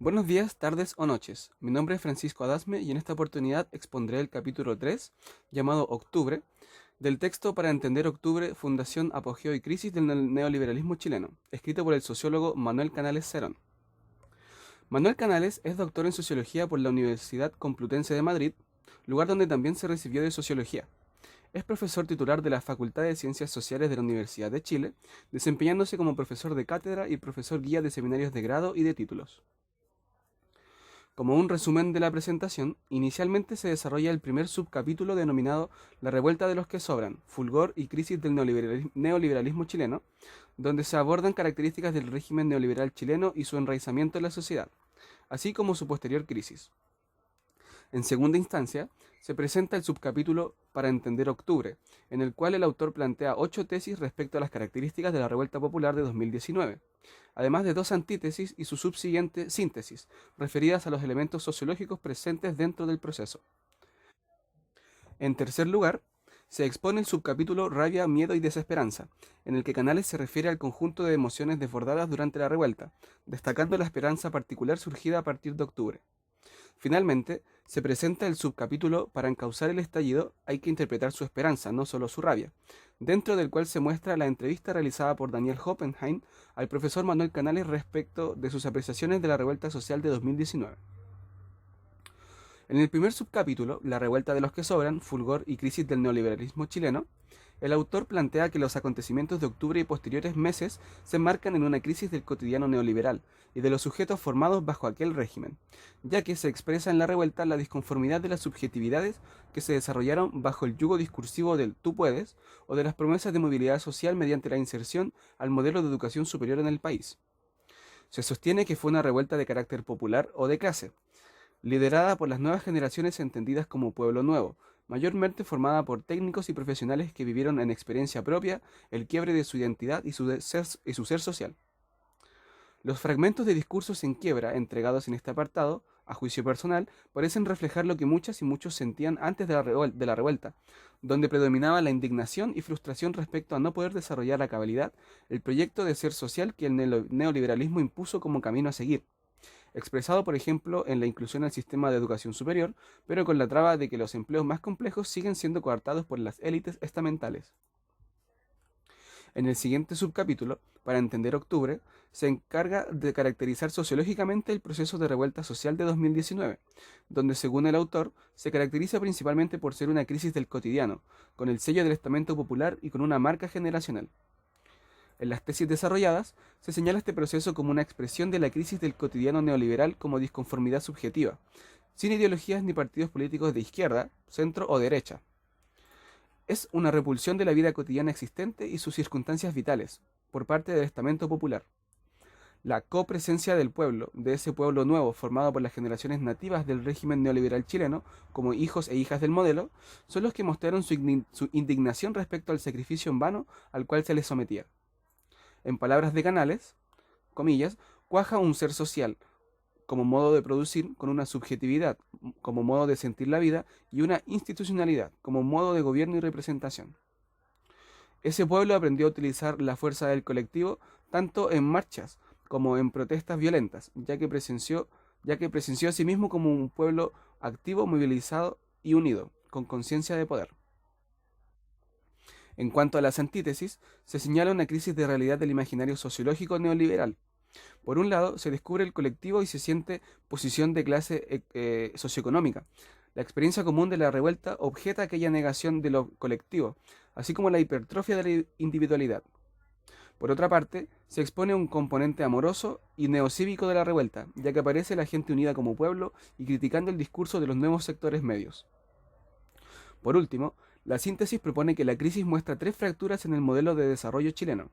Buenos días, tardes o noches. Mi nombre es Francisco Adasme y en esta oportunidad expondré el capítulo 3, llamado Octubre, del texto Para entender Octubre, Fundación, Apogeo y Crisis del Neoliberalismo Chileno, escrito por el sociólogo Manuel Canales Cerón. Manuel Canales es doctor en Sociología por la Universidad Complutense de Madrid, lugar donde también se recibió de Sociología. Es profesor titular de la Facultad de Ciencias Sociales de la Universidad de Chile, desempeñándose como profesor de cátedra y profesor guía de seminarios de grado y de títulos. Como un resumen de la presentación, inicialmente se desarrolla el primer subcapítulo denominado La revuelta de los que sobran, fulgor y crisis del neoliberalismo chileno, donde se abordan características del régimen neoliberal chileno y su enraizamiento en la sociedad, así como su posterior crisis. En segunda instancia, se presenta el subcapítulo Para entender Octubre, en el cual el autor plantea 8 tesis respecto a las características de la revuelta popular de 2019, además de 2 antítesis y su subsiguiente síntesis, referidas a los elementos sociológicos presentes dentro del proceso. En tercer lugar, se expone el subcapítulo Rabia, Miedo y Desesperanza, en el que Canales se refiere al conjunto de emociones desbordadas durante la revuelta, destacando la esperanza particular surgida a partir de octubre. Finalmente, se presenta el subcapítulo Para encauzar el estallido hay que interpretar su esperanza, no solo su rabia, dentro del cual se muestra la entrevista realizada por Daniel Hoppenheim al profesor Manuel Canales respecto de sus apreciaciones de la revuelta social de 2019. En el primer subcapítulo, La revuelta de los que sobran, fulgor y crisis del neoliberalismo chileno, el autor plantea que los acontecimientos de octubre y posteriores meses se enmarcan en una crisis del cotidiano neoliberal y de los sujetos formados bajo aquel régimen, ya que se expresa en la revuelta la disconformidad de las subjetividades que se desarrollaron bajo el yugo discursivo del tú puedes o de las promesas de movilidad social mediante la inserción al modelo de educación superior en el país. Se sostiene que fue una revuelta de carácter popular o de clase, liderada por las nuevas generaciones entendidas como pueblo nuevo, mayormente formada por técnicos y profesionales que vivieron en experiencia propia el quiebre de su identidad y su ser social. Los fragmentos de discursos en quiebra entregados en este apartado, a juicio personal, parecen reflejar lo que muchas y muchos sentían antes de la revuelta, donde predominaba la indignación y frustración respecto a no poder desarrollar a cabalidad el proyecto de ser social que el neoliberalismo impuso como camino a seguir, expresado por ejemplo en la inclusión al sistema de educación superior, pero con la traba de que los empleos más complejos siguen siendo coartados por las élites estamentales. En el siguiente subcapítulo, para entender octubre, se encarga de caracterizar sociológicamente el proceso de revuelta social de 2019, donde según el autor se caracteriza principalmente por ser una crisis del cotidiano, con el sello del estamento popular y con una marca generacional. En las tesis desarrolladas, se señala este proceso como una expresión de la crisis del cotidiano neoliberal como disconformidad subjetiva, sin ideologías ni partidos políticos de izquierda, centro o derecha. Es una repulsión de la vida cotidiana existente y sus circunstancias vitales, por parte del estamento popular. La copresencia del pueblo, de ese pueblo nuevo formado por las generaciones nativas del régimen neoliberal chileno, como hijos e hijas del modelo, son los que mostraron su indignación respecto al sacrificio en vano al cual se les sometía. En palabras de Canales, comillas, cuaja un ser social, como modo de producir, con una subjetividad, como modo de sentir la vida, y una institucionalidad, como modo de gobierno y representación. Ese pueblo aprendió a utilizar la fuerza del colectivo tanto en marchas como en protestas violentas, ya que presenció a sí mismo como un pueblo activo, movilizado y unido, con conciencia de poder. En cuanto a las antítesis, se señala una crisis de realidad del imaginario sociológico neoliberal. Por un lado, se descubre el colectivo y se siente posición de clase socioeconómica. La experiencia común de la revuelta objeta aquella negación de lo colectivo, así como la hipertrofia de la individualidad. Por otra parte, se expone un componente amoroso y neocívico de la revuelta, ya que aparece la gente unida como pueblo y criticando el discurso de los nuevos sectores medios. Por último, la síntesis propone que la crisis muestra 3 fracturas en el modelo de desarrollo chileno.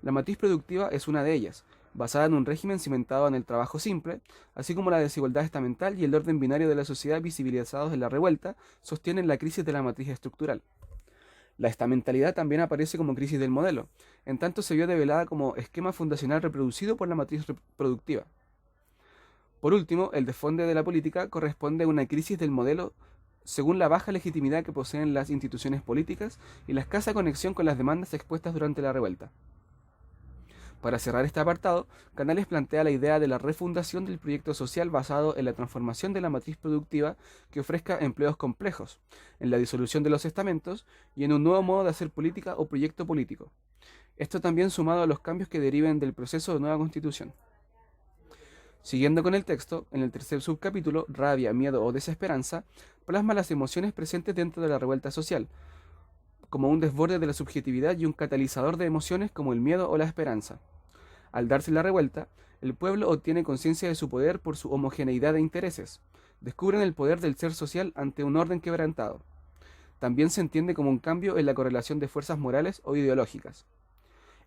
La matriz productiva es una de ellas, basada en un régimen cimentado en el trabajo simple, así como la desigualdad estamental y el orden binario de la sociedad visibilizados en la revuelta sostienen la crisis de la matriz estructural. La estamentalidad también aparece como crisis del modelo, en tanto se vio develada como esquema fundacional reproducido por la matriz productiva. Por último, el desfonde de la política corresponde a una crisis del modelo según la baja legitimidad que poseen las instituciones políticas y la escasa conexión con las demandas expuestas durante la revuelta. Para cerrar este apartado, Canales plantea la idea de la refundación del proyecto social basado en la transformación de la matriz productiva que ofrezca empleos complejos, en la disolución de los estamentos y en un nuevo modo de hacer política o proyecto político. Esto también sumado a los cambios que deriven del proceso de nueva constitución. Siguiendo con el texto, en el tercer subcapítulo, Rabia, Miedo o Desesperanza, plasma las emociones presentes dentro de la revuelta social, como un desborde de la subjetividad y un catalizador de emociones como el miedo o la esperanza. Al darse la revuelta, el pueblo obtiene conciencia de su poder por su homogeneidad de intereses. Descubren el poder del ser social ante un orden quebrantado. También se entiende como un cambio en la correlación de fuerzas morales o ideológicas.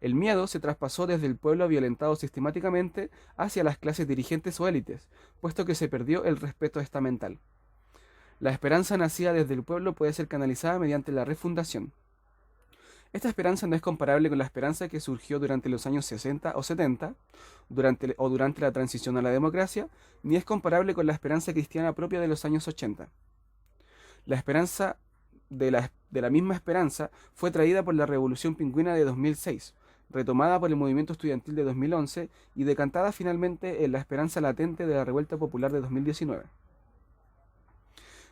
El miedo se traspasó desde el pueblo violentado sistemáticamente hacia las clases dirigentes o élites, puesto que se perdió el respeto estamental. La esperanza nacida desde el pueblo puede ser canalizada mediante la refundación. Esta esperanza no es comparable con la esperanza que surgió durante los años 60 o 70, durante la transición a la democracia, ni es comparable con la esperanza cristiana propia de los años 80. La esperanza de la misma esperanza fue traída por la Revolución Pingüina de 2006, retomada por el movimiento estudiantil de 2011 y decantada finalmente en la esperanza latente de la Revuelta Popular de 2019.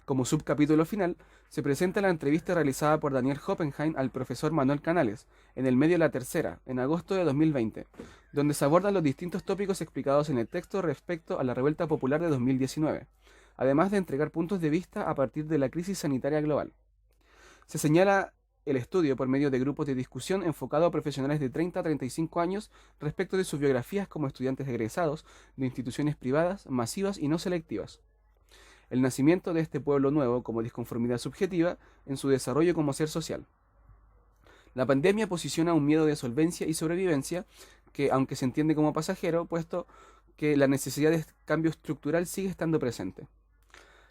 Como subcapítulo final, se presenta la entrevista realizada por Daniel Hoppenheim al profesor Manuel Canales, en el medio de La Tercera, en agosto de 2020, donde se abordan los distintos tópicos explicados en el texto respecto a la Revuelta Popular de 2019, además de entregar puntos de vista a partir de la crisis sanitaria global. Se señala el estudio por medio de grupos de discusión enfocado a profesionales de 30 a 35 años respecto de sus biografías como estudiantes egresados de instituciones privadas, masivas y no selectivas. El nacimiento de este pueblo nuevo como disconformidad subjetiva en su desarrollo como ser social. La pandemia posiciona un miedo de solvencia y sobrevivencia que, aunque se entiende como pasajero, puesto que la necesidad de cambio estructural sigue estando presente.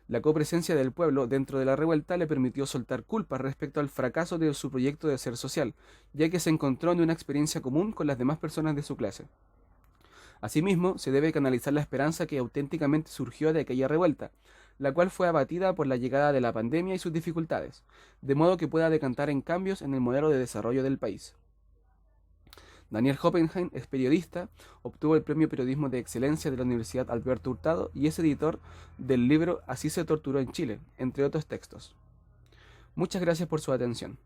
La copresencia del pueblo dentro de la revuelta le permitió soltar culpas respecto al fracaso de su proyecto de ser social, ya que se encontró en una experiencia común con las demás personas de su clase. Asimismo, se debe canalizar la esperanza que auténticamente surgió de aquella revuelta, la cual fue abatida por la llegada de la pandemia y sus dificultades, de modo que pueda decantar en cambios en el modelo de desarrollo del país. Daniel Hoppenheim es periodista, obtuvo el Premio Periodismo de Excelencia de la Universidad Alberto Hurtado y es editor del libro Así se torturó en Chile, entre otros textos. Muchas gracias por su atención.